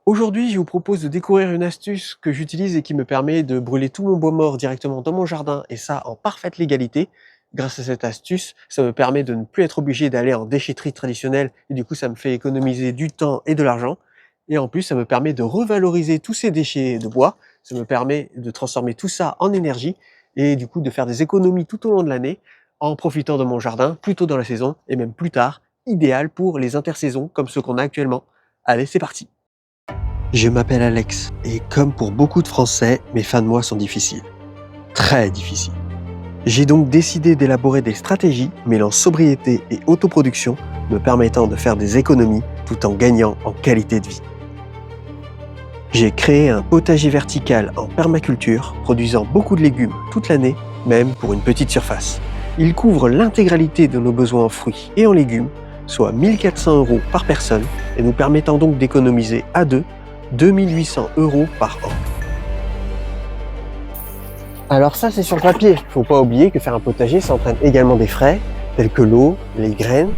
Aujourd'hui, je vous propose de découvrir une astuce que j'utilise et qui me permet de brûler tout mon bois mort directement dans mon jardin et ça en parfaite légalité. Grâce à cette astuce, ça me permet de ne plus être obligé d'aller en déchetterie traditionnelle et du coup ça me fait économiser du temps et de l'argent. Et en plus, ça me permet de revaloriser tous ces déchets de bois, ça me permet de transformer tout ça en énergie et du coup de faire des économies tout au long de l'année en profitant de mon jardin plus tôt dans la saison et même plus tard, idéal pour les intersaisons comme ceux qu'on a actuellement. Allez, c'est parti! Je m'appelle Alex et comme pour beaucoup de Français, mes fins de mois sont difficiles. Très difficiles. J'ai donc décidé d'élaborer des stratégies mêlant sobriété et autoproduction me permettant de faire des économies tout en gagnant en qualité de vie. J'ai créé un potager vertical en permaculture produisant beaucoup de légumes toute l'année, même pour une petite surface. Il couvre l'intégralité de nos besoins en fruits et en légumes, soit 1 400 € par personne et nous permettant donc d'économiser à deux 2 800 € par an. Alors ça c'est sur le papier, faut pas oublier que faire un potager ça entraîne également des frais, tels que l'eau, les graines.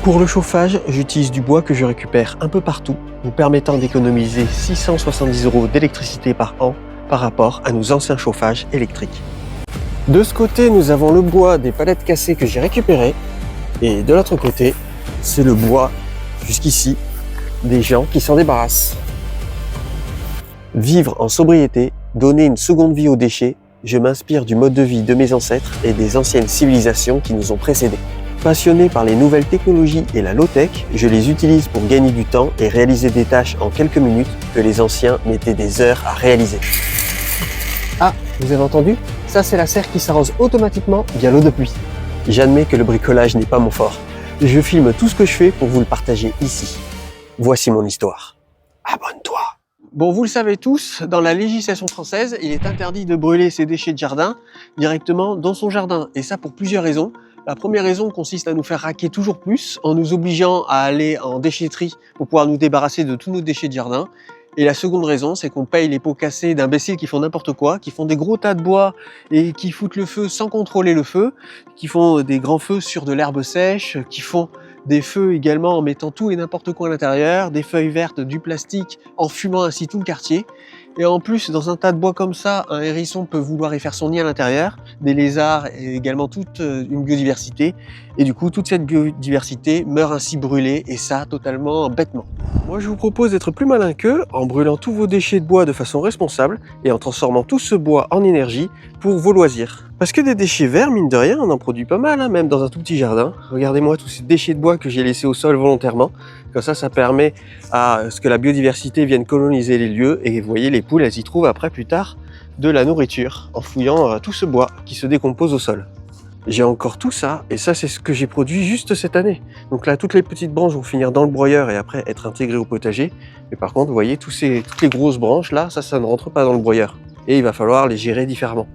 Pour le chauffage, j'utilise du bois que je récupère un peu partout, nous permettant d'économiser 670 € d'électricité par an par rapport à nos anciens chauffages électriques. De ce côté, nous avons le bois des palettes cassées que j'ai récupérées, et de l'autre côté, c'est le bois jusqu'ici, des gens qui s'en débarrassent. Vivre en sobriété, donner une seconde vie aux déchets, je m'inspire du mode de vie de mes ancêtres et des anciennes civilisations qui nous ont précédés. Passionné par les nouvelles technologies et la low-tech, je les utilise pour gagner du temps et réaliser des tâches en quelques minutes que les anciens mettaient des heures à réaliser. Ah, vous avez entendu? Ça c'est la serre qui s'arrose automatiquement via l'eau de pluie. J'admets que le bricolage n'est pas mon fort. Je filme tout ce que je fais pour vous le partager ici. Voici mon histoire. Abonne-toi. Bon, vous le savez tous, dans la législation française, il est interdit de brûler ses déchets de jardin directement dans son jardin. Et ça pour plusieurs raisons. La première raison consiste à nous faire raquer toujours plus en nous obligeant à aller en déchetterie pour pouvoir nous débarrasser de tous nos déchets de jardin. Et la seconde raison, c'est qu'on paye les pots cassés d'imbéciles qui font n'importe quoi, qui font des gros tas de bois et qui foutent le feu sans contrôler le feu, qui font des grands feux sur de l'herbe sèche, qui font des feux également en mettant tout et n'importe quoi à l'intérieur, des feuilles vertes, du plastique, en fumant ainsi tout le quartier. Et en plus, dans un tas de bois comme ça, un hérisson peut vouloir y faire son nid à l'intérieur, des lézards et également toute une biodiversité. Et du coup, toute cette biodiversité meurt ainsi brûlée, et ça totalement bêtement. Moi, je vous propose d'être plus malin qu'eux en brûlant tous vos déchets de bois de façon responsable et en transformant tout ce bois en énergie pour vos loisirs. Parce que des déchets verts, mine de rien, on en produit pas mal, même dans un tout petit jardin. Regardez-moi tous ces déchets de bois que j'ai laissés au sol volontairement. Comme ça permet à ce que la biodiversité vienne coloniser les lieux et vous voyez, les poules, elles y trouvent après plus tard de la nourriture en fouillant tout ce bois qui se décompose au sol. J'ai encore tout ça, et ça c'est ce que j'ai produit juste cette année. Donc là, toutes les petites branches vont finir dans le broyeur et après être intégrées au potager. Mais par contre, vous voyez, toutes les grosses branches là, ça ne rentre pas dans le broyeur. Et il va falloir les gérer différemment.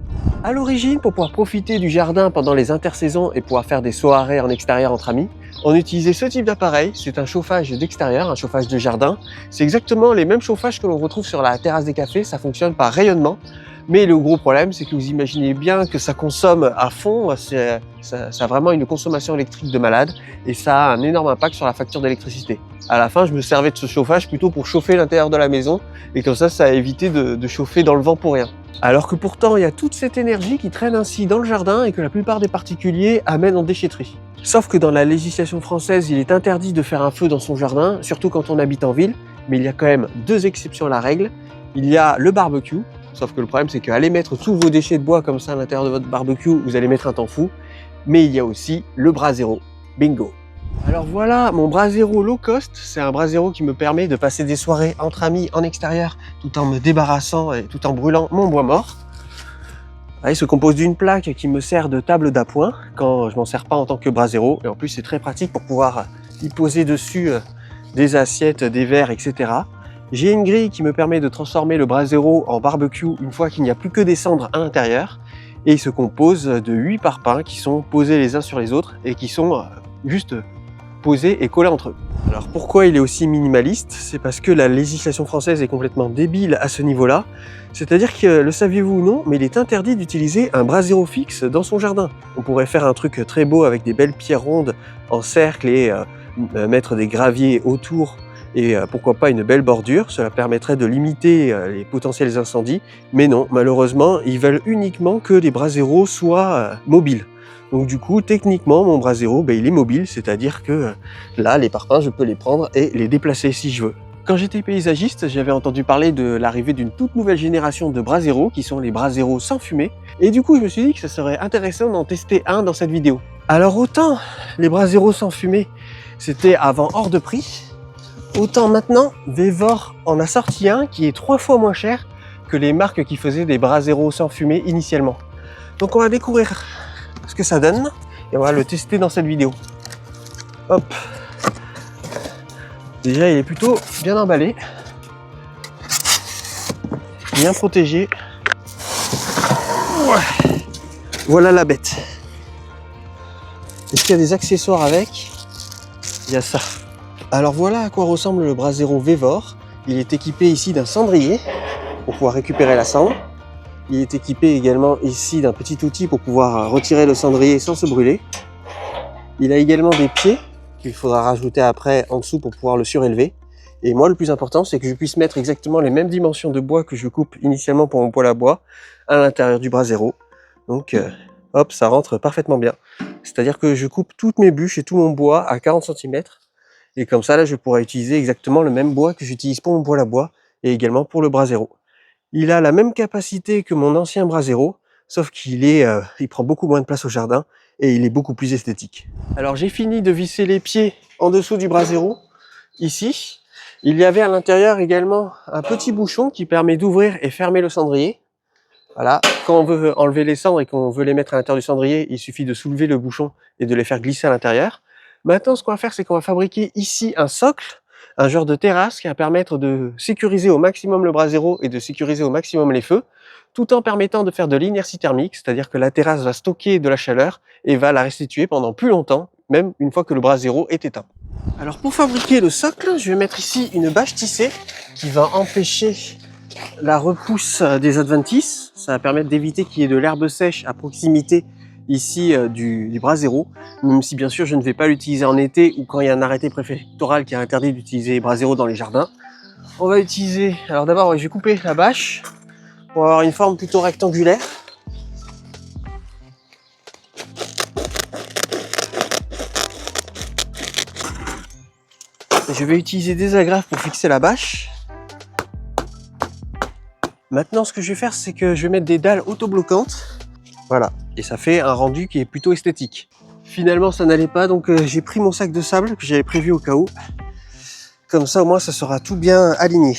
À l'origine, pour pouvoir profiter du jardin pendant les intersaisons et pouvoir faire des soirées en extérieur entre amis, on utilisait ce type d'appareil. C'est un chauffage d'extérieur, un chauffage de jardin. C'est exactement les mêmes chauffages que l'on retrouve sur la terrasse des cafés. Ça fonctionne par rayonnement. Mais le gros problème, c'est que vous imaginez bien que ça consomme à fond, ça a vraiment une consommation électrique de malade et ça a un énorme impact sur la facture d'électricité. À la fin, je me servais de ce chauffage plutôt pour chauffer l'intérieur de la maison et comme ça a évité de chauffer dans le vent pour rien. Alors que pourtant, il y a toute cette énergie qui traîne ainsi dans le jardin et que la plupart des particuliers amènent en déchetterie. Sauf que dans la législation française, il est interdit de faire un feu dans son jardin, surtout quand on habite en ville, mais il y a quand même deux exceptions à la règle. Il y a le barbecue. Sauf que le problème, c'est qu'aller mettre tous vos déchets de bois comme ça à l'intérieur de votre barbecue, vous allez mettre un temps fou. Mais il y a aussi le Brasero. Bingo! Alors voilà, mon Brasero low cost, c'est un Brasero qui me permet de passer des soirées entre amis en extérieur tout en me débarrassant et tout en brûlant mon bois mort. Il se compose d'une plaque qui me sert de table d'appoint quand je m'en sers pas en tant que Brasero. Et en plus, c'est très pratique pour pouvoir y poser dessus des assiettes, des verres, etc. J'ai une grille qui me permet de transformer le Brasero en barbecue une fois qu'il n'y a plus que des cendres à l'intérieur. Et il se compose de 8 parpaings qui sont posés les uns sur les autres et qui sont juste posés et collés entre eux. Alors pourquoi il est aussi minimaliste? C'est parce que la législation française est complètement débile à ce niveau-là. C'est-à-dire que, le saviez-vous ou non, mais il est interdit d'utiliser un Brasero fixe dans son jardin. On pourrait faire un truc très beau avec des belles pierres rondes en cercle et mettre des graviers autour et pourquoi pas une belle bordure. Cela permettrait de limiter les potentiels incendies. Mais non, malheureusement, ils veulent uniquement que les Brasero soient mobiles. Donc du coup, techniquement, mon Brasero, il est mobile, c'est-à-dire que là, les parpaings, je peux les prendre et les déplacer si je veux. Quand j'étais paysagiste, j'avais entendu parler de l'arrivée d'une toute nouvelle génération de Brasero, qui sont les Brasero sans fumée. Et du coup, je me suis dit que ça serait intéressant d'en tester un dans cette vidéo. Alors autant les Brasero sans fumée, c'était avant hors de prix, autant maintenant, Vevor en a sorti un qui est 3 fois moins cher que les marques qui faisaient des Brasero sans fumée initialement. Donc on va découvrir ce que ça donne et on va le tester dans cette vidéo. Hop. Déjà il est plutôt bien emballé, bien protégé. Ouais. Voilà la bête. Est-ce qu'il y a des accessoires avec? Il y a ça. Alors voilà à quoi ressemble le Brasero Vevor. Il est équipé ici d'un cendrier pour pouvoir récupérer la cendre. Il est équipé également ici d'un petit outil pour pouvoir retirer le cendrier sans se brûler. Il a également des pieds qu'il faudra rajouter après en dessous pour pouvoir le surélever. Et moi, le plus important, c'est que je puisse mettre exactement les mêmes dimensions de bois que je coupe initialement pour mon poêle à bois à l'intérieur du Brasero. Donc, hop, ça rentre parfaitement bien. C'est-à-dire que je coupe toutes mes bûches et tout mon bois à 40 cm. Et comme ça, là, je pourrai utiliser exactement le même bois que j'utilise pour mon poêle à bois et également pour le Brasero. Il a la même capacité que mon ancien Brasero, sauf qu'il il prend beaucoup moins de place au jardin et il est beaucoup plus esthétique. Alors j'ai fini de visser les pieds en dessous du Brasero, ici. Il y avait à l'intérieur également un petit bouchon qui permet d'ouvrir et fermer le cendrier. Voilà, quand on veut enlever les cendres et qu'on veut les mettre à l'intérieur du cendrier, il suffit de soulever le bouchon et de les faire glisser à l'intérieur. Maintenant, ce qu'on va faire, c'est qu'on va fabriquer ici un socle, un genre de terrasse qui va permettre de sécuriser au maximum le Brasero et de sécuriser au maximum les feux, tout en permettant de faire de l'inertie thermique, c'est-à-dire que la terrasse va stocker de la chaleur et va la restituer pendant plus longtemps, même une fois que le Brasero est éteint. Alors pour fabriquer le socle, je vais mettre ici une bâche tissée qui va empêcher la repousse des adventices. Ça va permettre d'éviter qu'il y ait de l'herbe sèche à proximité ici du Brasero, même si bien sûr je ne vais pas l'utiliser en été ou quand il y a un arrêté préfectoral qui a interdit d'utiliser les Brasero dans les jardins. On va utiliser, alors d'abord je vais couper la bâche pour avoir une forme plutôt rectangulaire. Je vais utiliser des agrafes pour fixer la bâche. Maintenant ce que je vais faire, c'est que je vais mettre des dalles autobloquantes. Voilà, et ça fait un rendu qui est plutôt esthétique. Finalement ça n'allait pas, donc j'ai pris mon sac de sable que j'avais prévu au cas où. Comme ça au moins ça sera tout bien aligné.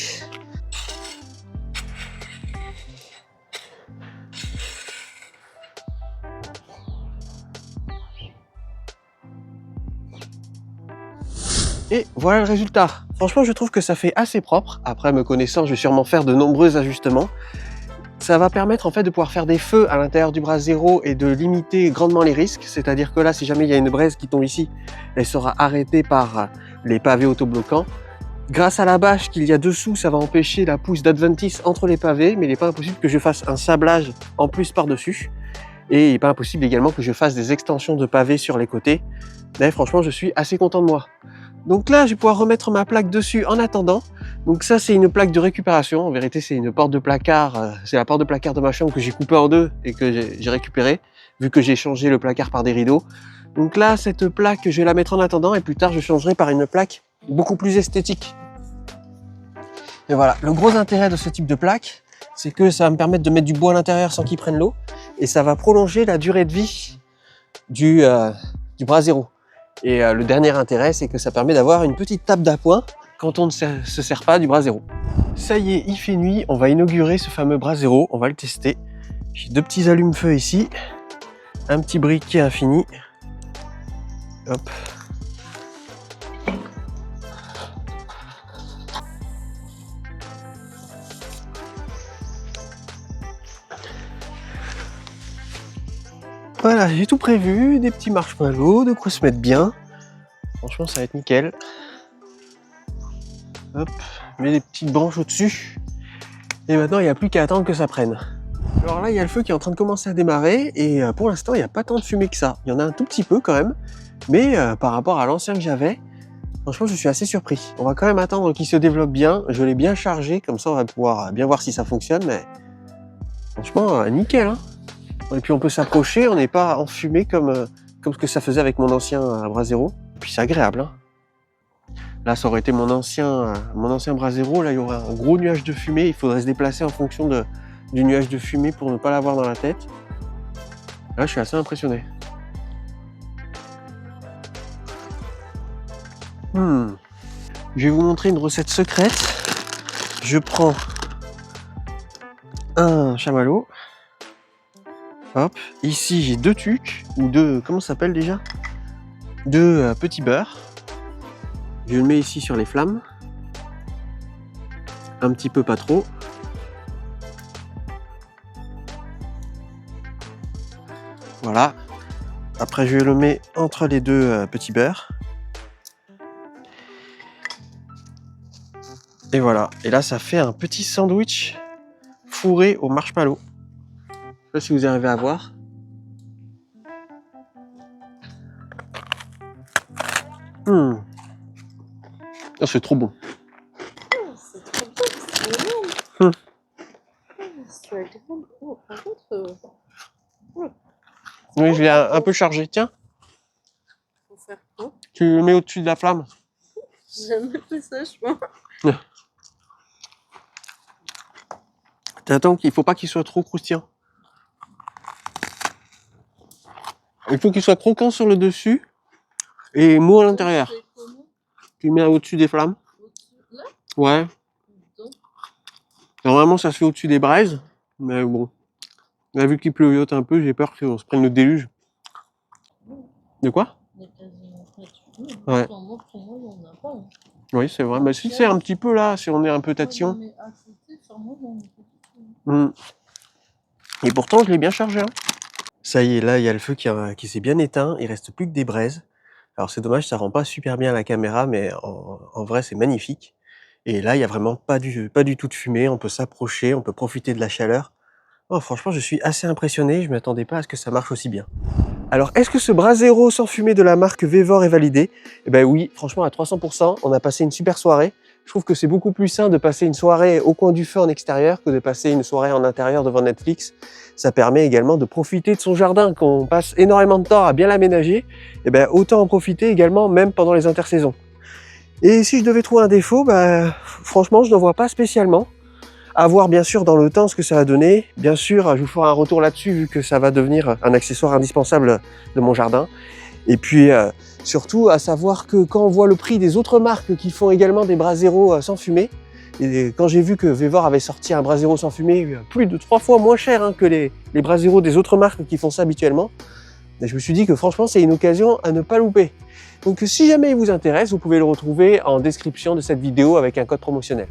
Et voilà le résultat. Franchement, je trouve que ça fait assez propre. Après, me connaissant, je vais sûrement faire de nombreux ajustements. Ça va permettre en fait de pouvoir faire des feux à l'intérieur du Brasero et de limiter grandement les risques. C'est-à-dire que là, si jamais il y a une braise qui tombe ici, elle sera arrêtée par les pavés autobloquants. Grâce à la bâche qu'il y a dessous, ça va empêcher la pousse d'adventice entre les pavés, mais il n'est pas impossible que je fasse un sablage en plus par-dessus. Et il n'est pas impossible également que je fasse des extensions de pavés sur les côtés. Mais franchement, je suis assez content de moi. Donc là, je vais pouvoir remettre ma plaque dessus en attendant. Donc ça, c'est une plaque de récupération. En vérité, c'est une porte de placard. C'est la porte de placard de ma chambre que j'ai coupée en deux et que j'ai récupérée, vu que j'ai changé le placard par des rideaux. Donc là, cette plaque, je vais la mettre en attendant et plus tard, je changerai par une plaque beaucoup plus esthétique. Et voilà, le gros intérêt de ce type de plaque, c'est que ça va me permettre de mettre du bois à l'intérieur sans qu'il prenne l'eau et ça va prolonger la durée de vie du Brasero. Et le dernier intérêt, c'est que ça permet d'avoir une petite table d'appoint quand on ne se sert pas du Brasero. Ça y est, il fait nuit, on va inaugurer ce fameux Brasero, on va le tester. J'ai deux petits allume-feu ici, un petit briquet infini. Hop. Voilà, j'ai tout prévu, des petits marshmallows, de quoi se mettre bien. Franchement, ça va être nickel. Hop, je mets des petites branches au-dessus. Et maintenant, il n'y a plus qu'à attendre que ça prenne. Alors là, il y a le feu qui est en train de commencer à démarrer. Et pour l'instant, il n'y a pas tant de fumée que ça. Il y en a un tout petit peu quand même. Mais par rapport à l'ancien que j'avais, Franchement, je suis assez surpris. On va quand même attendre qu'il se développe bien. Je l'ai bien chargé, comme ça on va pouvoir bien voir si ça fonctionne. Mais franchement, nickel. Hein. Et puis on peut s'approcher, on n'est pas enfumé comme ce que ça faisait avec mon ancien Brasero. Et puis c'est agréable. Hein. Là, ça aurait été mon ancien Brasero. Là, il y aurait un gros nuage de fumée. Il faudrait se déplacer en fonction du nuage de fumée pour ne pas l'avoir dans la tête. Là, je suis assez impressionné. Je vais vous montrer une recette secrète. Je prends un chamallow. Hop, ici j'ai 2 tucs, ou 2, comment ça s'appelle déjà? 2 petits beurres. Je le mets ici sur les flammes. Un petit peu, pas trop. Voilà. Après je le mets entre les 2 petits beurres. Et voilà. Et là ça fait un petit sandwich fourré au marshmallow. Je sais pas si vous arrivez à voir. Oh, c'est trop bon. C'est trop bon, c'est énorme. C'est agréable. Oh, par contre, Oui, je l'ai un peu chargé. Tiens, faut faire quoi? tu le mets au-dessus de la flamme. J'ai jamais fait ça, je pense. T'attends qu'il faut pas qu'il soit trop croustillant. Il faut qu'il soit croquant sur le dessus et mou à l'intérieur. C'est comment? Tu le mets au-dessus des flammes. Au-dessus, là? Ouais. Dedans. Normalement, ça se fait au-dessus des braises. Mais bon. Là, vu qu'il pleuviote un peu, j'ai peur qu'on se prenne le déluge. De quoi? Il y a quasiment pas de fumée. Ouais. Pour moi, il n'y en a pas. Hein. Oui, c'est vrai. Mais si c'est un petit peu là, si on est un peu tatillon. Mais à côté, sur moi, il y en a pas du tout. Et pourtant, je l'ai bien chargé. Hein. Ça y est, là, il y a le feu qui s'est bien éteint. Il reste plus que des braises. Alors, c'est dommage, ça rend pas super bien à la caméra, mais en vrai, c'est magnifique. Et là, il y a vraiment pas du tout de fumée. On peut s'approcher, on peut profiter de la chaleur. Oh, franchement, je suis assez impressionné. Je ne m'attendais pas à ce que ça marche aussi bien. Alors, est-ce que ce Brasero sans fumée de la marque Vevor est validé? Eh ben oui, franchement, à 300%, on a passé une super soirée. Je trouve que c'est beaucoup plus sain de passer une soirée au coin du feu en extérieur que de passer une soirée en intérieur devant Netflix. Ça permet également de profiter de son jardin, qu'on passe énormément de temps à bien l'aménager. Eh ben, autant en profiter également, même pendant les intersaisons. Et si je devais trouver un défaut, franchement, je n'en vois pas spécialement. À voir bien sûr dans le temps ce que ça va donner. Bien sûr, je vous ferai un retour là-dessus vu que ça va devenir un accessoire indispensable de mon jardin. Et puis surtout à savoir que quand on voit le prix des autres marques qui font également des Brasero sans fumée, et quand j'ai vu que Vevor avait sorti un Brasero sans fumée plus de 3 fois moins cher que les Brasero des autres marques qui font ça habituellement, je me suis dit que franchement c'est une occasion à ne pas louper. Donc si jamais il vous intéresse, vous pouvez le retrouver en description de cette vidéo avec un code promotionnel.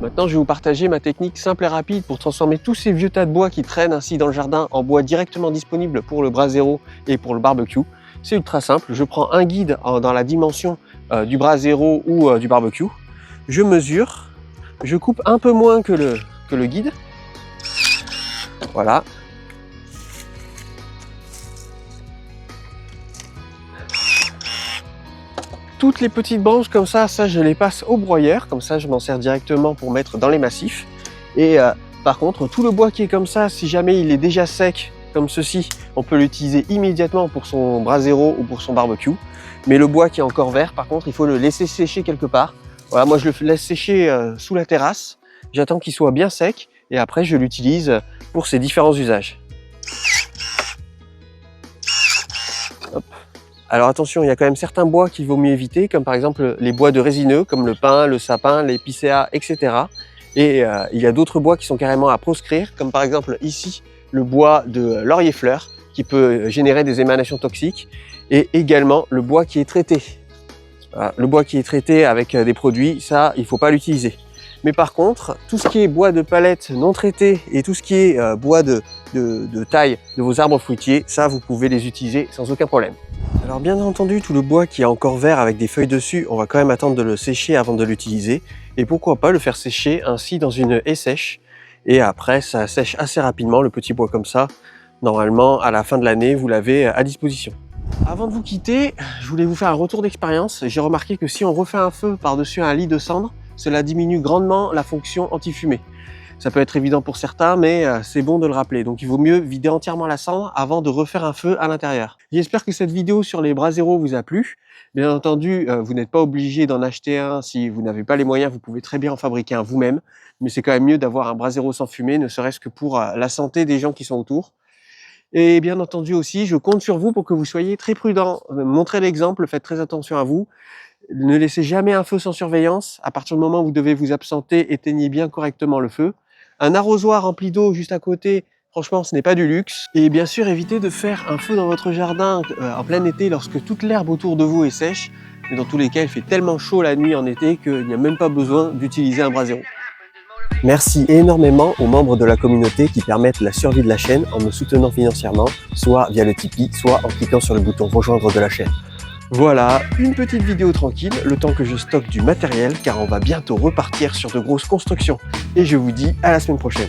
Maintenant, je vais vous partager ma technique simple et rapide pour transformer tous ces vieux tas de bois qui traînent ainsi dans le jardin en bois directement disponible pour le Brasero et pour le barbecue. C'est ultra simple. Je prends un guide dans la dimension du Brasero ou du barbecue. Je mesure. Je coupe un peu moins que le guide. Voilà. Toutes les petites branches comme ça je les passe au broyeur, comme ça je m'en sers directement pour mettre dans les massifs. Et par contre, tout le bois qui est comme ça, si jamais il est déjà sec, comme ceci, on peut l'utiliser immédiatement pour son Brasero ou pour son barbecue. Mais le bois qui est encore vert, par contre, il faut le laisser sécher quelque part. Voilà, moi je le laisse sécher sous la terrasse, j'attends qu'il soit bien sec, et après je l'utilise pour ses différents usages. Hop. Alors attention, il y a quand même certains bois qu'il vaut mieux éviter, comme par exemple les bois de résineux, comme le pin, le sapin, l'épicéa, etc. Et il y a d'autres bois qui sont carrément à proscrire, comme par exemple ici, le bois de laurier-fleur, qui peut générer des émanations toxiques, et également le bois qui est traité. Voilà, le bois qui est traité avec des produits, ça, il ne faut pas l'utiliser. Mais par contre, tout ce qui est bois de palette non traité et tout ce qui est bois de taille de vos arbres fruitiers, ça, vous pouvez les utiliser sans aucun problème. Alors bien entendu, tout le bois qui est encore vert avec des feuilles dessus, on va quand même attendre de le sécher avant de l'utiliser. Et pourquoi pas le faire sécher ainsi dans une haie sèche. Et après, ça sèche assez rapidement, le petit bois comme ça. Normalement, à la fin de l'année, vous l'avez à disposition. Avant de vous quitter, je voulais vous faire un retour d'expérience. J'ai remarqué que si on refait un feu par-dessus un lit de cendres, cela diminue grandement la fonction anti-fumée. Ça peut être évident pour certains, mais c'est bon de le rappeler. Donc il vaut mieux vider entièrement la cendre avant de refaire un feu à l'intérieur. J'espère que cette vidéo sur les Brasero vous a plu. Bien entendu, vous n'êtes pas obligé d'en acheter un si vous n'avez pas les moyens. Vous pouvez très bien en fabriquer un vous-même. Mais c'est quand même mieux d'avoir un Brasero sans fumée, ne serait-ce que pour la santé des gens qui sont autour. Et bien entendu aussi, je compte sur vous pour que vous soyez très prudents. Montrez l'exemple, faites très attention à vous. Ne laissez jamais un feu sans surveillance. À partir du moment où vous devez vous absenter, éteignez bien correctement le feu. Un arrosoir rempli d'eau juste à côté, franchement, ce n'est pas du luxe. Et bien sûr, évitez de faire un feu dans votre jardin en plein été lorsque toute l'herbe autour de vous est sèche. Mais dans tous les cas, il fait tellement chaud la nuit en été qu'il n'y a même pas besoin d'utiliser un Brasero. Merci énormément aux membres de la communauté qui permettent la survie de la chaîne en me soutenant financièrement, soit via le Tipeee, soit en cliquant sur le bouton rejoindre de la chaîne. Voilà, une petite vidéo tranquille, le temps que je stocke du matériel, car on va bientôt repartir sur de grosses constructions. Et je vous dis à la semaine prochaine.